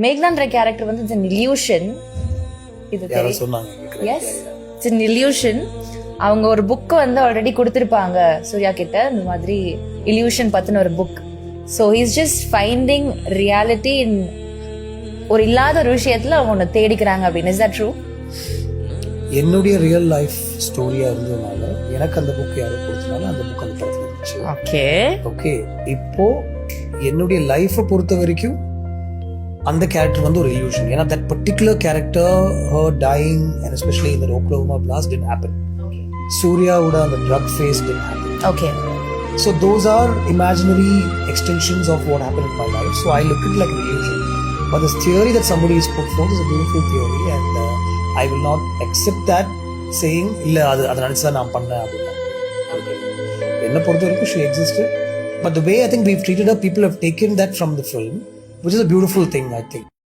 மேக்னான்ற character வந்து it's an illusion. இது யாரும் சொன்னாங்க. S it's an illusion. அவங்க ஒரு புக் வந்து ஆல்ரெடி கொடுத்திருப்பாங்க சூர்யா கிட்ட, இந்த மாதிரி இல்யூஷன் பத்தின ஒரு book. So he's just finding reality in ஒரு இல்லாத ஒரு விஷயத்துல அவங்க ஒன்று தேடிக்கிறாங்க அப்படின்னு. Is that true? என்னுடைய ரியல் லைஃப் ஸ்டோரியா இருந்ததுனால எனக்கு அந்த புக் யாரும் கொடுத்தனால அந்த புக் அந்த படத்துல இருந்துச்சு. ஓகே ஓகே, இப்போ என்னுடைய லைஃபை பொறுத்த வரைக்கும் அந்த கேரக்டர் வந்து ஒரு இல்யூஷன். ஏன்னா that particular character her dying and especially இந்த ஓக்லஹோமா பிளாஸ்ட் டிட் ஹேப்பன். சூர்யாவோட அந்த drug phase did happen. Okay. So those are imaginary extensions of what happened in my life. So I look at it like an illusion. But this theory that somebody has put forth is a beautiful theory, and I will not accept that saying illa adu nanicha na panna appadina. Enna portha varaikku she existed, but the way I think we've treated her, people have taken that from the film, which is a beautiful thing, I think.